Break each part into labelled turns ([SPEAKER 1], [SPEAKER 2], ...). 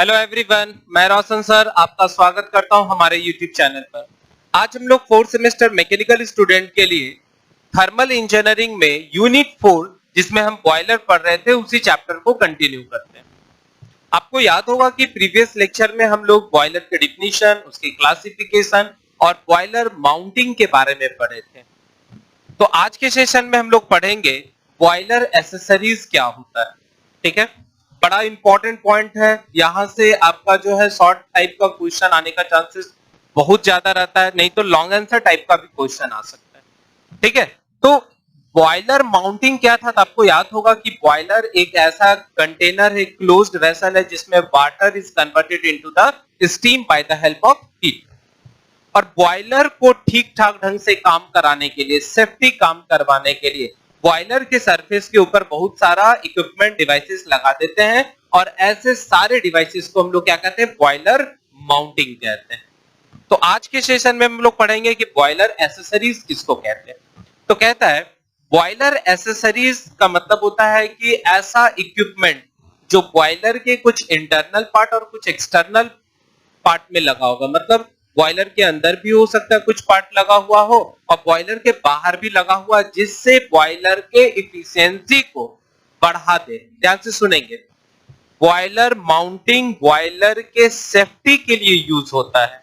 [SPEAKER 1] Hello everyone, मैं रोशन sir आपका स्वागत करता हूं हमारे यूट्यूब चैनल पर। आज हम लोग 4th सेमेस्टर मैकेनिकल स्टूडेंट के लिए थर्मल इंजीनियरिंग में यूनिट 4 जिसमें हम बॉयलर पढ़ रहे थे उसी चैप्टर को कंटिन्यू करते हैं। आपको याद होगा कि प्रीवियस लेक्चर में हम लोग बॉयलर के डिफिनीशन, उसकी क्लासिफिकेशन और बॉयलर माउंटिंग के बारे में पढ़े थे। तो आज के सेशन में हम लोग पढ़ेंगे बॉयलर एसेसरीज क्या होता है। ठीक है, बड़ा इंपॉर्टेंट पॉइंट है। यहां से आपका जो है शॉर्ट टाइप का क्वेश्चन आने का चांसेस बहुत ज्यादा रहता है, नहीं तो लॉन्ग आंसर टाइप का भी क्वेश्चन आ सकता है। ठीक है, तो बॉयलर माउंटिंग क्या था? तो आपको याद होगा कि बॉयलर एक ऐसा कंटेनर है, क्लोज्ड वेसल है, जिसमें water is converted into the steam by the help of heat. और बॉयलर को ठीक ठाक ढंग से काम कराने के लिए, सेफ्टी काम करवाने के लिए बॉयलर के सरफेस के ऊपर बहुत सारा इक्विपमेंट डिवाइसेस लगा देते हैं, और ऐसे सारे डिवाइसेस को हम लोग क्या कहते हैं? बॉयलर माउंटिंग कहते हैं। तो आज के सेशन में हम लोग पढ़ेंगे कि बॉयलर एसेसरीज किसको कहते हैं। तो कहता है बॉयलर एसेसरीज का मतलब होता है कि ऐसा इक्विपमेंट जो बॉयलर के कुछ इंटरनल पार्ट और कुछ एक्सटर्नल पार्ट में लगा होगा। मतलब बॉयलर के अंदर भी हो सकता है कुछ पार्ट लगा हुआ हो और बॉयलर के बाहर भी लगा हुआ, जिससे बॉयलर के इफिशियंसी को बढ़ा दे। ध्यान से सुनेंगे, बॉयलर माउंटिंग बॉयलर के सेफ्टी के लिए यूज होता है,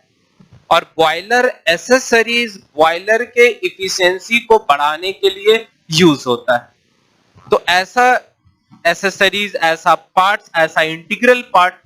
[SPEAKER 1] और बॉयलर एसेसरीज बॉयलर के इफिशियंसी को बढ़ाने के लिए यूज होता है। तो ऐसा एसेसरीज, ऐसा पार्ट्स, ऐसा इंटीग्रल पार्ट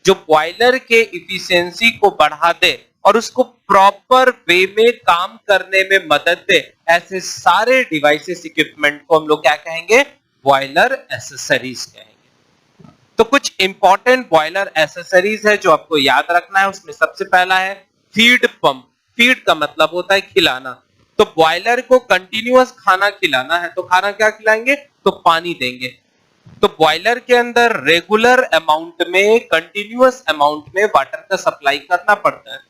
[SPEAKER 1] जो बॉयलर के इफिशियंसी को बढ़ा दे और उसको प्रॉपर वे में काम करने में मदद दे, ऐसे सारे डिवाइसेस, इक्विपमेंट को हम लोग क्या कहेंगे? बॉयलर एसेसरीज कहेंगे। तो कुछ इंपॉर्टेंट बॉयलर एसेसरीज है जो आपको याद रखना है। उसमें सबसे पहला है फीड पंप। फीड का मतलब होता है खिलाना। तो बॉयलर को कंटिन्यूअस खाना खिलाना है, तो खाना क्या खिलाएंगे? तो पानी देंगे। तो बॉयलर के अंदर रेगुलर अमाउंट में, कंटिन्यूअस अमाउंट में वाटर का सप्लाई करना पड़ता है।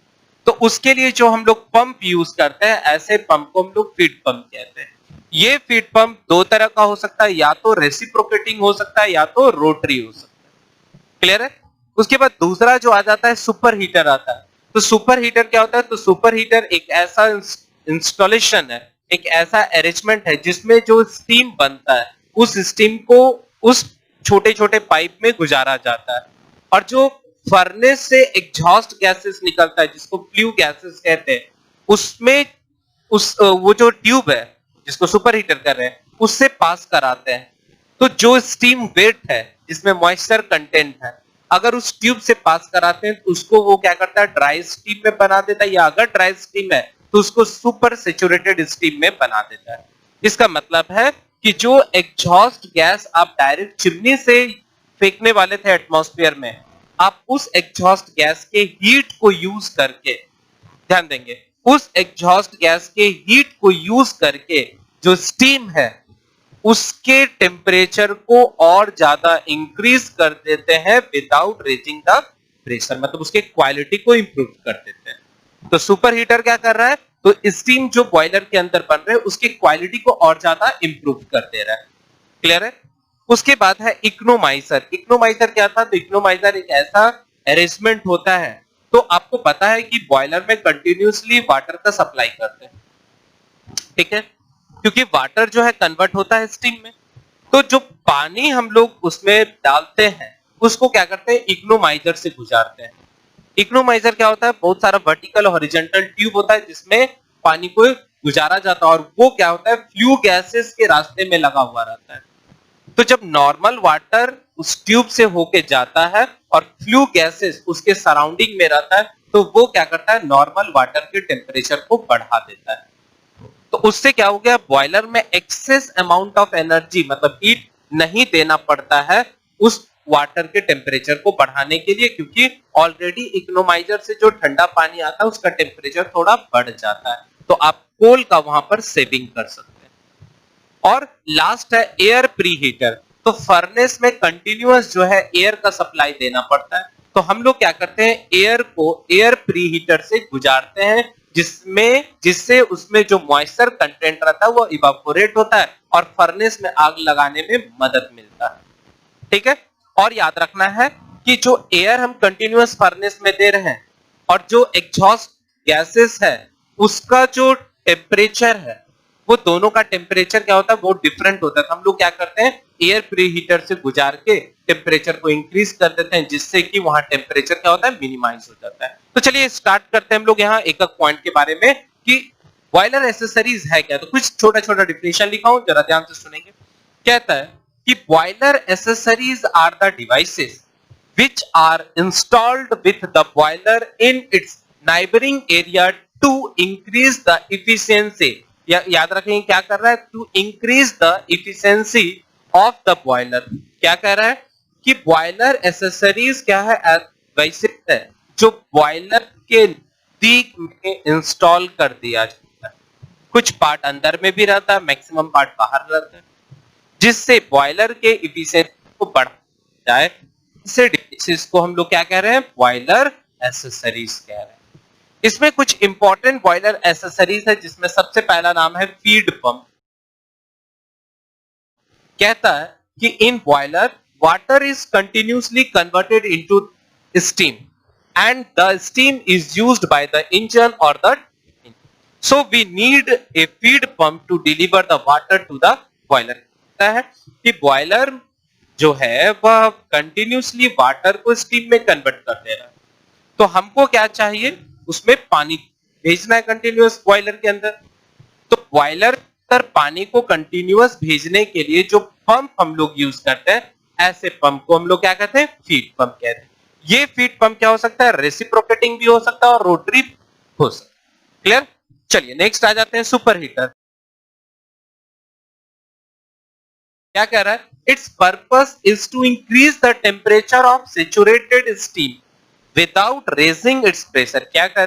[SPEAKER 1] तो उसके लिए जो हम लोग पंप यूज करते हैं, ऐसे पंप को हम लोग फीड पंप कहते हैं। ये फीड पंप दो तरह का हो सकता है, या तो रेसिप्रोकेटिंग हो सकता है या तो रोटरी हो सकता है। क्लियर है? उसके बाद दूसरा जो आ जाता है सुपर हीटर आता है। तो सुपर हीटर क्या होता है? तो सुपर हीटर एक ऐसा इंस्टॉलेशन है, एक ऐसा अरेंजमेंट है जिसमें जो स्टीम बनता है उस स्टीम को उस छोटे छोटे पाइप में गुजारा जाता है, और जो फर्नेस से एग्जॉस्ट गैसेस निकलता है जिसको फ्लू गैसेस कहते हैं, उसमें वो जो ट्यूब है जिसको सुपर हीटर कर रहे हैं उससे पास कराते हैं। तो जो स्टीम वेट है जिसमें मॉइस्चर कंटेंट है, अगर उस ट्यूब से पास कराते हैं तो उसको वो क्या करता है? ड्राई स्टीम में बना देता है, या अगर ड्राई स्टीम है तो उसको सुपर सैचुरेटेड स्टीम में बना देता है। इसका मतलब है कि जो एग्जॉस्ट गैस आप डायरेक्ट चिमनी से फेंकने वाले थे एटमॉस्फेयर में, आप उस एग्जॉस्ट गैस के हीट को यूज करके, ध्यान देंगे, उस एग्जॉस्ट गैस के हीट को यूज करके जो स्टीम है उसके टेम्परेचर को और ज्यादा इंक्रीज कर देते हैं विदाउट रेजिंग द प्रेशर। मतलब उसके क्वालिटी को इंप्रूव कर देते हैं। तो सुपर हीटर क्या कर रहा है? तो स्टीम जो बॉयलर के अंदर बन रहे हैं उसकी क्वालिटी को और ज्यादा इंप्रूव कर दे रहा है। क्लियर है? उसके बाद है इकोनोमाइजर। इकोनोमाइजर क्या था? तो इकोनोमाइजर एक ऐसा अरेंजमेंट होता है, तो आपको पता है कि बॉयलर में कंटिन्यूअसली वाटर का सप्लाई करते हैं, ठीक है, क्योंकि वाटर जो है कन्वर्ट होता है स्टीम में। तो जो पानी हम लोग उसमें डालते हैं उसको क्या करते हैं? इकोनोमाइजर से गुजारते हैं। इकोनोमाइजर क्या होता है? बहुत सारा वर्टिकल और हॉरिजॉन्टल ट्यूब होता है जिसमें पानी को गुजारा जाता है, और वो क्या होता है? फ्लू गैसेस के रास्ते में लगा हुआ रहता है। तो जब नॉर्मल वाटर उस ट्यूब से होके जाता है और फ्लू गैसेस उसके सराउंडिंग में रहता है, तो वो क्या करता है? नॉर्मल वाटर के टेम्परेचर को बढ़ा देता है। तो उससे क्या हो गया? बॉयलर में एक्सेस अमाउंट ऑफ एनर्जी, मतलब हीट नहीं देना पड़ता है उस वाटर के टेम्परेचर को बढ़ाने के लिए, क्योंकि ऑलरेडी इकोनोमाइजर से जो ठंडा पानी आता है उसका टेम्परेचर थोड़ा बढ़ जाता है, तो आप कोल का वहां पर सेविंग कर सकते हैं। और लास्ट है एयर प्रीहीटर। तो फर्नेस में कंटिन्यूअस जो है एयर का सप्लाई देना पड़ता है, तो हम लोग क्या करते हैं? एयर को एयर प्रीहीटर से गुजारते हैं, जिससे उसमें जो मॉइस्चर कंटेंट रहता है वो इवापोरेट होता है और फर्नेस में आग लगाने में मदद मिलता है। ठीक है? और याद रखना है कि जो एयर हम कंटिन्यूअस फर्नेस में दे रहे हैं और जो एग्जॉस्ट गैसेस है उसका जो टेम्परेचर है वो दोनों का टेम्परेचर क्या होता है, वो डिफरेंट होता है। तो हम लोग क्या करते हैं, एयर प्री हीटर से गुजार के टेम्परेचर को इंक्रीज कर देते हैं, जिससे कि वहां टेम्परेचर क्या होता है, मिनिमाइज हो जाता है। तो चलिए स्टार्ट करते हैं हम लोग यहाँ एक एक पॉइंट के बारे में कि बॉयलर एसेसरीज है क्या। तो कुछ छोटा छोटा डिफिनेशन लिखा हूं, जरा ध्यान से सुनेंगे। कहता है कि boiler accessories are the devices which are installed with the boiler in its neighboring area to increase the efficiency। याद रखेंगे क्या कर रहा है, to increase the efficiency of the boiler। क्या कह रहा है कि बॉयलर एसेसरीज क्या है, वैसे है जो बॉयलर के नजदीक में इंस्टॉल कर दिया जाता है। कुछ पार्ट अंदर में भी रहता है, मैक्सिमम पार्ट बाहर रहता है, जिससे बॉयलर के इफिशिएंसी को बढ़ाया जाए। इसे डिवाइसेस को हम लोग क्या कह रहे हैं, बॉयलर एसेसरीज कह रहे हैं। इसमें कुछ इंपॉर्टेंट बॉयलर एसेसरीज है, जिसमें सबसे पहला नाम है फीड पंप। कहता है कि in boiler water is continuously converted into steam and the steam is used by the engine और the so we need a feed pump to deliver the water to the boiler. कहता है कि boiler जो है वह continuously water को steam में convert कर दे रहा है। तो हमको क्या चाहिए, उसमें पानी भेजना है कंटिन्यूअस बॉयलर के अंदर। तो बॉयलर के अंदर पानी को कंटिन्यूअस भेजने के लिए जो पंप हम लोग यूज करते हैं, ऐसे पंप को हम लोग क्या कहते हैं, फीड पंप कहते हैं। ये फीड पंप क्या हो सकता है, रेसिप्रोकेटिंग भी हो सकता है और रोटरी हो सकता है। क्लियर। चलिए नेक्स्ट आ जाते हैं सुपर हीटर। क्या कह रहा है, its purpose is to increase the temperature of saturated steam without raising its pressure. क्या कर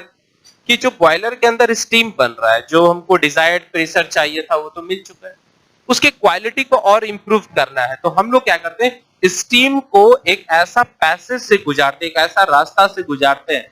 [SPEAKER 1] कि जो बॉयलर के अंदर स्टीम बन रहा है, जो हमको डिजायर्ड प्रेशर चाहिए था वो तो मिल चुका है, उसके क्वालिटी को और इंप्रूव करना है। तो हम लोग क्या करते हैं, स्टीम को एक ऐसा पैसेज से गुजारते हैं, एक ऐसा रास्ता से गुजारते हैं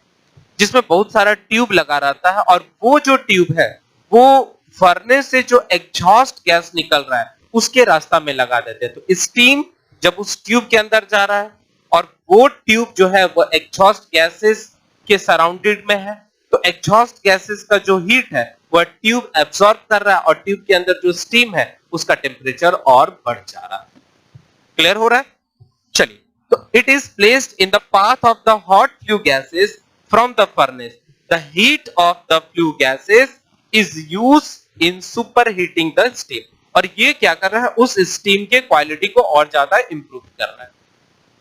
[SPEAKER 1] जिसमें बहुत सारा ट्यूब लगा रहता है, और वो जो ट्यूब है वो फर्नेस से जो एग्जॉस्ट गैस निकल रहा है उसके रास्ता में लगा देते हैं। तो स्टीम जब उस ट्यूब के अंदर जा रहा है और वो ट्यूब जो है वो एग्जॉस्ट गैसेस के सराउंडेड में है, तो एग्जॉस्ट गैसेस का जो हीट है वह ट्यूब एब्सॉर्ब कर रहा है और ट्यूब के अंदर जो स्टीम है उसका टेम्परेचर और बढ़ जा रहा है। क्लियर हो रहा है। चलिए, तो it is placed in the path of the hot flue gases from the furnace. The heat of the flue gases is used in super heating the steam. और ये क्या कर रहा है, उस स्टीम के क्वालिटी को और ज्यादा इंप्रूव कर रहा है।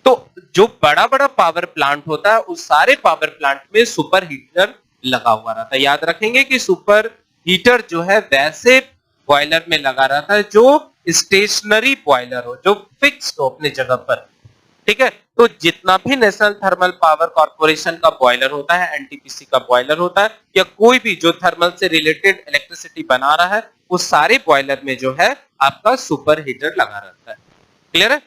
[SPEAKER 1] तो जो बड़ा बड़ा पावर प्लांट होता है उस सारे पावर प्लांट में सुपर हीटर लगा हुआ रहता है। याद रखेंगे कि सुपर हीटर जो है वैसे बॉयलर में लगा रहता है जो स्टेशनरी बॉयलर हो, जो फिक्स्ड हो अपने जगह पर। ठीक है। तो जितना भी नेशनल थर्मल पावर कॉर्पोरेशन का बॉयलर होता है, एनटीपीसी का बॉयलर होता है, या कोई भी जो थर्मल से रिलेटेड इलेक्ट्रिसिटी बना रहा है, वो सारे बॉयलर में जो है आपका सुपर हीटर लगा रहता है। क्लियर है।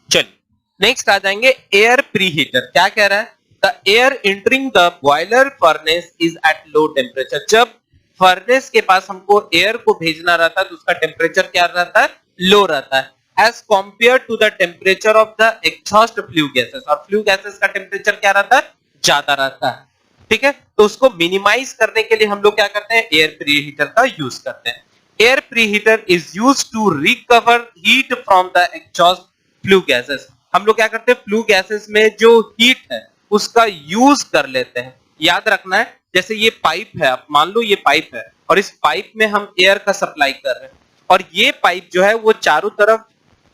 [SPEAKER 1] चलिए नेक्स्ट आ जाएंगे एयर प्री हीटर। क्या कह रहा है, the air entering the boiler furnace is at low temperature. जब फर्नेस के पास हमको एयर को भेजना रहता है तो उसका टेम्परेचर क्या रहता है, लो रहता है, as compared to the temperature of the exhaust flue gases. और फ्लू गैसेस का टेम्परेचर क्या रहता है, ज्यादा रहता है। ठीक है। तो उसको मिनिमाइज करने के लिए हम लोग क्या करते हैं, एयर प्री हीटर का यूज करते हैं। Air preheater is used to recover heat from the exhaust flue gases. हम लोग क्या करते हैं, फ्लू गैसेस में जो हीट है उसका यूज कर लेते हैं। याद रखना है, जैसे ये पाइप है, आप मान लो ये पाइप है और इस पाइप में हम एयर का सप्लाई कर रहे हैं, और ये पाइप जो है वो चारों तरफ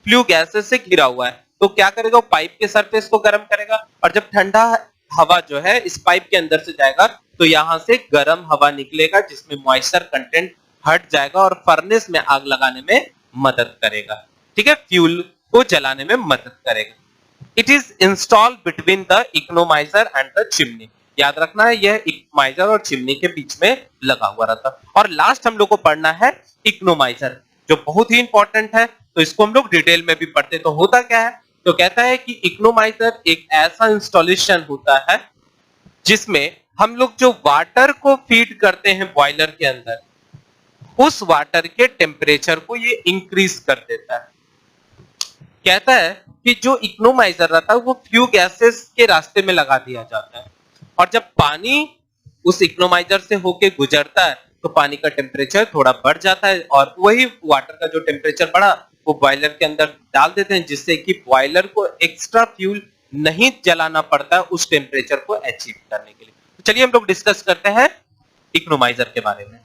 [SPEAKER 1] फ्लू गैसेस से घिरा हुआ है। तो क्या करेगा, वो पाइप के सरफेस को गर्म करेगा, और जब ठंडा हवा जो है इस पाइप के अंदर से जाएगा तो यहां से गर्म हवा निकलेगा, जिसमें मॉइस्चर कंटेंट हट जाएगा और फर्नेस में आग लगाने में मदद करेगा। ठीक है, फ्यूल को जलाने में मदद करेगा। It is installed between the economiser and the chimney. याद रखना है, यह इकोनोमाइजर और चिमनी के बीच में लगा हुआ रहता है। और लास्ट हम लोग को पढ़ना है इकोनोमाइजर, जो बहुत ही इंपॉर्टेंट है। तो इसको हम लोग डिटेल में भी पढ़ते। तो होता क्या है, तो कहता है कि इकोनोमाइजर एक ऐसा इंस्टॉलेशन होता है जिसमें हम लोग जो वाटर को फीड करते हैं बॉयलर के अंदर, उस वाटर के टेम्परेचर को ये इंक्रीज कर देता है। कहता है कि जो इकोनोमाइजर रहता है वो फ्लू गैसेस के रास्ते में लगा दिया जाता है, और जब पानी उस इकोनोमाइजर से होके गुजरता है तो पानी का टेम्परेचर थोड़ा बढ़ जाता है, और वही वाटर का जो टेम्परेचर बढ़ा वो बॉयलर के अंदर डाल देते हैं, जिससे कि बॉयलर को एक्स्ट्रा फ्यूल नहीं जलाना पड़ता है उस टेम्परेचर को अचीव करने के लिए। तो चलिए हम लोग डिस्कस करते हैं इकोनोमाइजर के बारे में।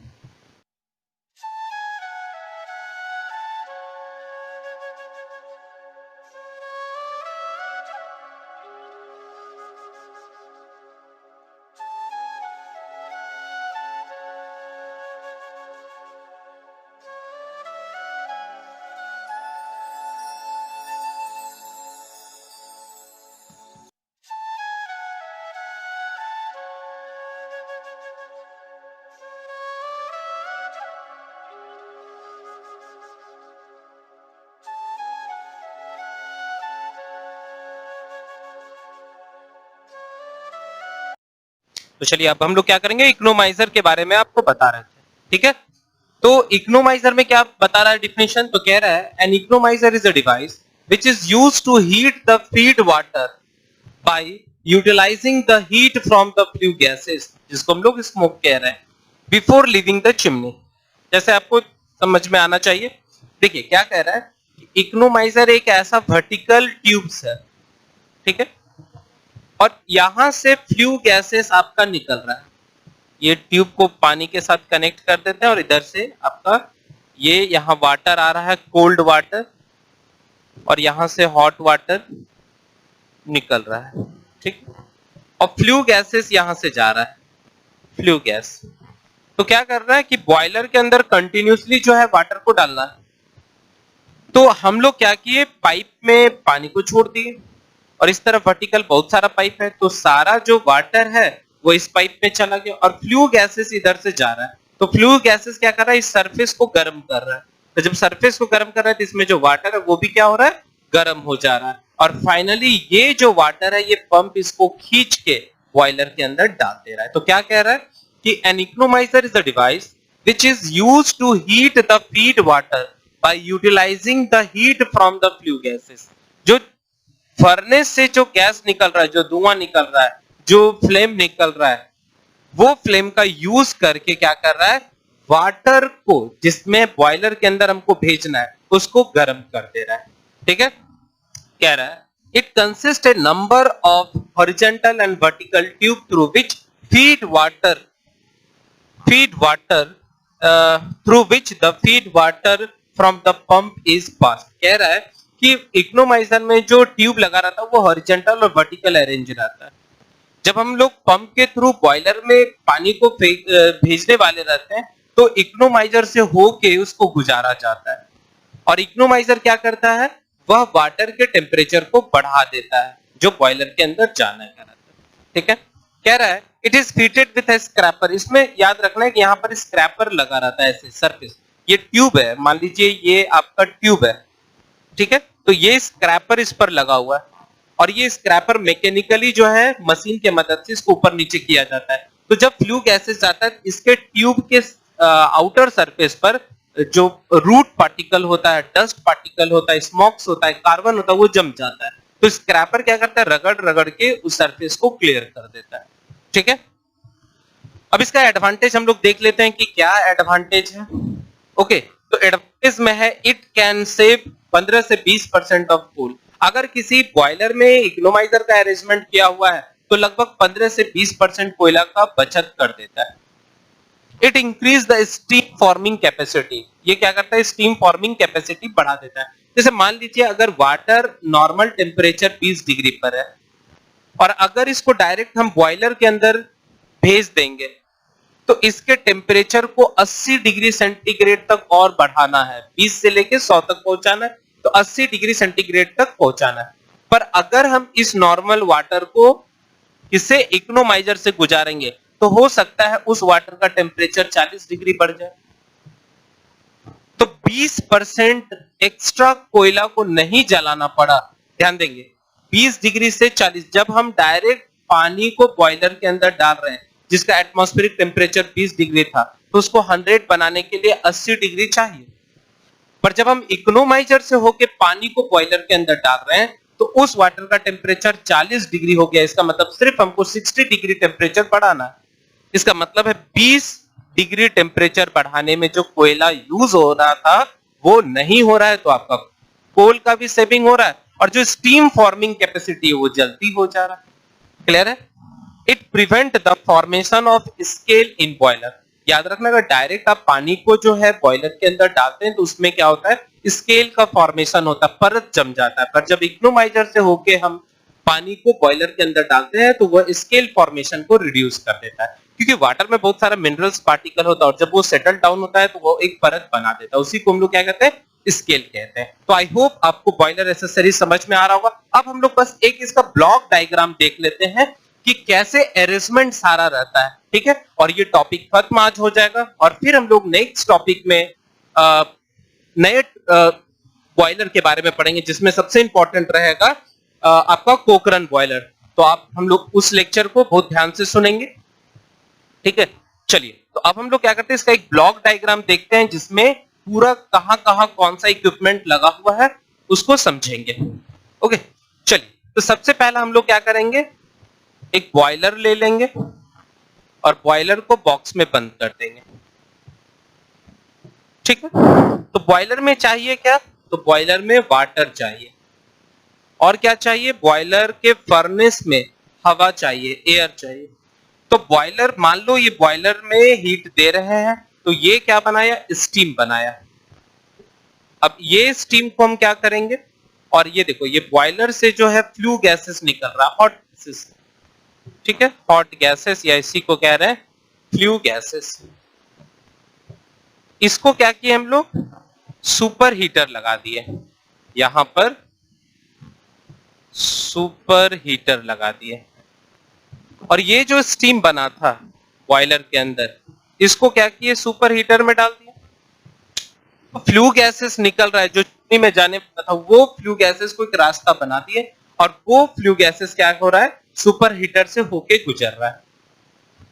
[SPEAKER 1] तो चलिए अब हम लोग क्या करेंगे, इकोनोमाइजर के बारे में आपको बता रहे थे, ठीक है। तो इकोनोमाइजर में क्या बता रहा है डिफिनेशन, तो कह रहा है an economiser is a device which is used to heat the feed water by utilising the heat from the flue gases, जिसको हम लोग स्मोक कह रहे हैं, बिफोर लीविंग द चिमनी। जैसे आपको समझ में आना चाहिए, देखिए क्या कह रहा है, इकोनोमाइजर एक ऐसा वर्टिकल ट्यूब्स है, ठीक है, और यहां से फ्लू गैसेस आपका निकल रहा है, ये ट्यूब को पानी के साथ कनेक्ट कर देते हैं और इधर से आपका ये यहाँ वाटर आ रहा है, कोल्ड वाटर, और यहां से हॉट वाटर निकल रहा है, ठीक, और फ्लू गैसेस यहां से जा रहा है, फ्लू गैस। तो क्या कर रहा है कि बॉयलर के अंदर कंटिन्यूसली जो है वाटर को डालना है, तो हम लोग क्या किए, पाइप में पानी को छोड़ दिए, और इस तरफ वर्टिकल बहुत सारा पाइप है, तो सारा जो वाटर है वो इस पाइप में चला गया, और फ्लू गैसेस इधर से जा रहा है। तो फ्लू गैसेस क्या कर रहा है, इस सरफेस को गर्म कर रहा है, तो जब सरफेस को गर्म कर रहा है तो इसमें जो वाटर है वो भी क्या हो रहा है, गर्म हो जा रहा है, और फाइनली ये जो वाटर है ये पंप इसको खींच के बॉयलर के अंदर डाल दे रहा है। तो क्या कह रहा है कि an economiser is a device which is used to heat the feed water by utilizing the heat from the flue gases। जो फर्नेस से जो गैस निकल रहा है, जो धुआं निकल रहा है, जो फ्लेम निकल रहा है, वो फ्लेम का यूज करके क्या कर रहा है, वाटर को जिसमें बॉयलर के अंदर हमको भेजना है उसको गर्म कर दे रहा है, ठीक है। कह रहा है it consist A number of horizontal and vertical tube through which feed water through which the feed water from the pump is passed। कह रहा है कि इकोनोमाइजर में जो ट्यूब लगा रहता है वो हॉरिजॉन्टल और वर्टिकल अरेंज रहता है। जब हम लोग पंप के थ्रू बॉयलर में पानी को भेजने वाले रहते हैं तो इकोनोमाइजर से होके उसको गुजारा जाता है, और इकोनोमाइजर क्या करता है, वह वाटर के टेम्परेचर को बढ़ा देता है जो बॉयलर के अंदर जाना है, ठीक है। कह रहा है it is fitted with A scraper. इसमें याद रखना है कि यहाँ पर स्क्रैपर लगा रहता है ऐसे सरफेस, ये ट्यूब है, मान लीजिए ये आपका ट्यूब है, ठीक है, तो ये स्क्रैपर इस पर लगा हुआ है, और ये स्क्रैपर मैकेनिकली जो है मशीन के मदद से इसको ऊपर नीचे किया जाता है। तो जब फ्लू गैसेस जाता है इसके ट्यूब के आउटर सरफेस पर जो रूट पार्टिकल होता है, डस्ट पार्टिकल होता है, स्मोक्स होता है, कार्बन होता है, वो जम जाता है। तो स्क्रैपर क्या करता है, रगड़ रगड़ के उस सरफेस को क्लियर कर देता है, ठीक है। अब इसका एडवांटेज हम लोग देख लेते हैं कि क्या एडवांटेज है। ओके, तो एडवांटेज में है इट कैन सेव 15 से 20% ऑफ कूल। अगर किसी बॉयलर में इकोनोमाइजर का अरेंजमेंट किया हुआ है तो लगभग 15 से 20% कोयला का बचत कर देता है। It increase the steam forming capacity. ये क्या करता है, स्टीम फॉर्मिंग कैपेसिटी बढ़ा देता है। जैसे मान लीजिए अगर वाटर नॉर्मल टेम्परेचर 20 डिग्री पर है, और अगर इसको डायरेक्ट हम बॉयलर के अंदर भेज देंगे तो इसके टेम्परेचर को 80 डिग्री सेंटीग्रेड तक और बढ़ाना है, 20 से लेके 100 तक पहुंचाना है, तो 80 डिग्री सेंटीग्रेड तक पहुंचाना है। पर अगर हम इस नॉर्मल वाटर को इसे इकोनोमाइजर से गुजारेंगे तो हो सकता है उस वाटर का टेम्परेचर 40 डिग्री बढ़ जाए। तो 20% एक्स्ट्रा कोयला को नहीं जलाना पड़ा। ध्यान देंगे 20 डिग्री से 40, जब हम डायरेक्ट पानी को बॉयलर के अंदर डाल रहे हैं जिसका एटमॉस्फेरिक टेम्परेचर 20 डिग्री था, तो उसको 100 बनाने के लिए 80 डिग्री चाहिए। पर जब हम इकोनोमाइजर से होके पानी को बॉयलर के अंदर डाल रहे हैं तो उस वाटर का टेम्परेचर 40 डिग्री हो गया। इसका मतलब सिर्फ हमको 60 डिग्री टेम्परेचर बढ़ाना है। इसका मतलब है 20 डिग्री टेम्परेचर बढ़ाने में जो कोयला यूज हो रहा था वो नहीं हो रहा है, तो आपका कोल का भी सेविंग हो रहा है और जो स्टीम फॉर्मिंग कैपेसिटी है वो जल्दी हो जा रहा है। क्लियर है? It prevent the formation of scale in boiler. याद रखना, अगर डायरेक्ट आप पानी को जो है बॉयलर के अंदर डालते हैं तो उसमें क्या होता है, स्केल का फॉर्मेशन होता है, परत जम जाता है। पर जब इकोनोमाइजर से होके हम पानी को बॉयलर के अंदर डालते हैं तो वह स्केल फॉर्मेशन को रिड्यूस कर देता है, क्योंकि वाटर में बहुत सारा मिनरल्स पार्टिकल होता है और जब वो सेटल डाउन होता है तो वो एक परत बना देता है। उसी को हम लोग क्या कहते हैं, स्केल कहते हैं। तो आई होप आपको बॉयलर एक्सेसरीज समझ में आ रहा होगा। अब हम लोग बस एक इसका ब्लॉक डायग्राम देख लेते हैं कि कैसे अरेंजमेंट सारा रहता है। ठीक है, और ये टॉपिक खत्म आज हो जाएगा और फिर हम लोग नेक्स्ट टॉपिक में नए बॉयलर के बारे में पढ़ेंगे, जिसमें सबसे इंपॉर्टेंट रहेगा आपका कोकरन बॉयलर। तो आप हम लोग उस लेक्चर को बहुत ध्यान से सुनेंगे। ठीक है, चलिए तो अब हम लोग क्या करते हैं, इसका एक ब्लॉक डायग्राम देखते हैं जिसमें पूरा कहां कहां कौन सा इक्विपमेंट लगा हुआ है उसको समझेंगे। ओके, चलिए तो सबसे पहला हम लोग क्या करेंगे, एक बॉयलर ले लेंगे और बॉयलर को बॉक्स में बंद कर देंगे। ठीक है, तो बॉयलर में चाहिए क्या, तो बॉयलर में वाटर चाहिए और क्या चाहिए, बॉयलर के फर्नेस में हवा चाहिए, एयर चाहिए। तो बॉयलर, मान लो ये बॉयलर में हीट दे रहे हैं तो ये क्या बनाया, स्टीम बनाया। अब ये स्टीम को हम क्या करेंगे, और ये देखो ये बॉयलर से जो है फ्लू गैसेस निकल रहा है, हॉट गैसेस। ठीक है, हॉट गैसेस या इसी को कह रहे हैं फ्लू गैसेस। इसको क्या किए हम लोग, सुपर हीटर लगा दिए, यहां पर सुपर हीटर लगा दिए और ये जो स्टीम बना था बॉयलर के अंदर इसको क्या किए, सुपर हीटर में डाल दिया। तो फ्लू गैसेस निकल रहा है, जो चिमनी में जाने वाला था वो फ्लू गैसेस को एक रास्ता बना दिए और वो फ्लू गैसेस क्या हो रहा है, सुपर हीटर से होके गुजर रहा है।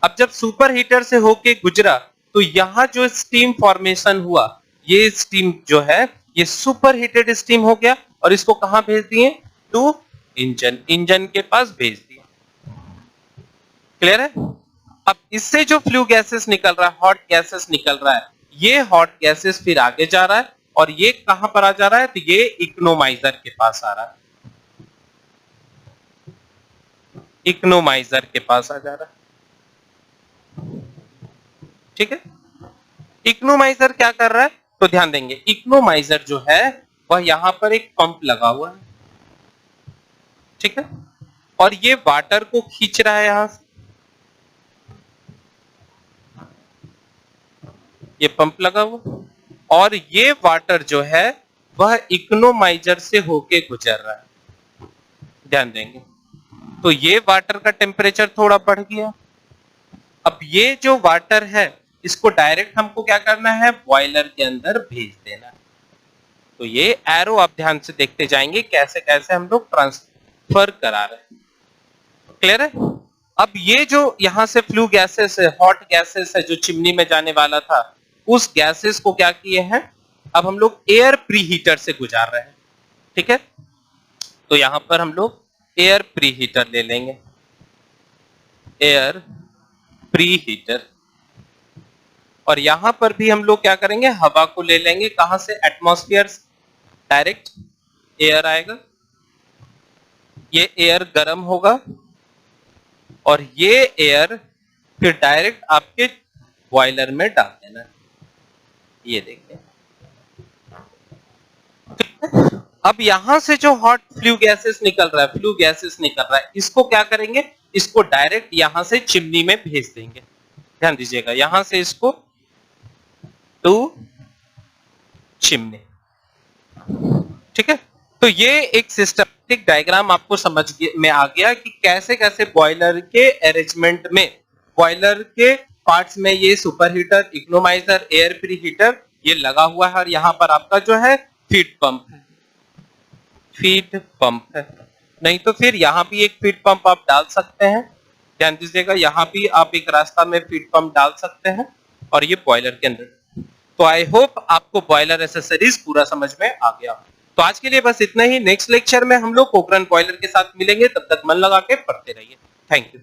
[SPEAKER 1] अब जब सुपर हीटर से होके गुजरा तो यहां जो स्टीम फॉर्मेशन हुआ, ये स्टीम जो है ये सुपर हीटेड स्टीम हो गया और इसको कहां भेज दिए, टू इंजन, इंजन के पास भेज दिया। क्लियर है? अब इससे जो फ्लू गैसेस निकल रहा है, हॉट गैसेस निकल रहा है, ये हॉट गैसेस फिर आगे जा रहा है और ये कहां पर आ जा रहा है, तो ये इकोनोमाइजर के पास आ रहा है, इकोनोमाइजर के पास आ जा रहा है। ठीक है, इकोनोमाइजर क्या कर रहा है, तो ध्यान देंगे, इकोनोमाइजर जो है वह यहां पर एक पंप लगा हुआ है। ठीक है, और ये वाटर को खींच रहा है यहां से, ये पंप लगा हुआ और ये वाटर जो है वह इकोनोमाइजर से होके गुजर रहा है। ध्यान देंगे, तो ये वाटर का टेम्परेचर थोड़ा बढ़ गया। अब ये जो वाटर है इसको डायरेक्ट हमको क्या करना है, बॉयलर के अंदर भेज देना है। तो ये एरो आप ध्यान से देखते जाएंगे कैसे कैसे हम लोग ट्रांसफर करा रहे हैं। क्लियर है? अब ये जो यहां से फ्लू गैसेस है, हॉट गैसेस है, जो चिमनी में जाने वाला था, उस गैसेस को क्या किए हैं, अब हम लोग एयर प्री हीटर से गुजार रहे हैं। ठीक है, तो यहां पर हम लोग एयर प्री हीटर ले लेंगे, एयर प्री हीटर, और यहां पर भी हम लोग क्या करेंगे, हवा को ले लेंगे, कहां से, एटमॉस्फेयर, डायरेक्ट एयर आएगा, ये एयर गर्म होगा और ये एयर फिर डायरेक्ट आपके बॉयलर में डाल देना। ये देखिए, अब यहां से जो हॉट फ्लू गैसेस निकल रहा है, फ्लू गैसेस निकल रहा है, इसको क्या करेंगे, इसको डायरेक्ट यहां से चिमनी में भेज देंगे। ध्यान दीजिएगा, यहां से इसको टू चिमनी। ठीक है, तो ये एक सिस्टमैटिक डायग्राम आपको समझ में आ गया कि कैसे कैसे बॉयलर के अरेंजमेंट में, बॉयलर के पार्ट्स में ये super heater, economiser, air pre heater ये लगा हुआ है और यहाँ पर आपका जो है फीड पंप है, फीड पंप है। नहीं तो फिर यहाँ भी एक फीड पंप आप डाल सकते हैं। ध्यान दीजिएगा, यहाँ भी आप एक रास्ता में फीड पंप डाल सकते हैं और ये बॉयलर के अंदर। तो आई होप आपको बॉयलर एसेसरीज पूरा समझ में आ गया। तो आज के लिए बस इतना ही। नेक्स्ट लेक्चर में हम लोग पोखरण बॉयलर के साथ मिलेंगे, तब तक मन लगा के पढ़ते रहिए। Thank you.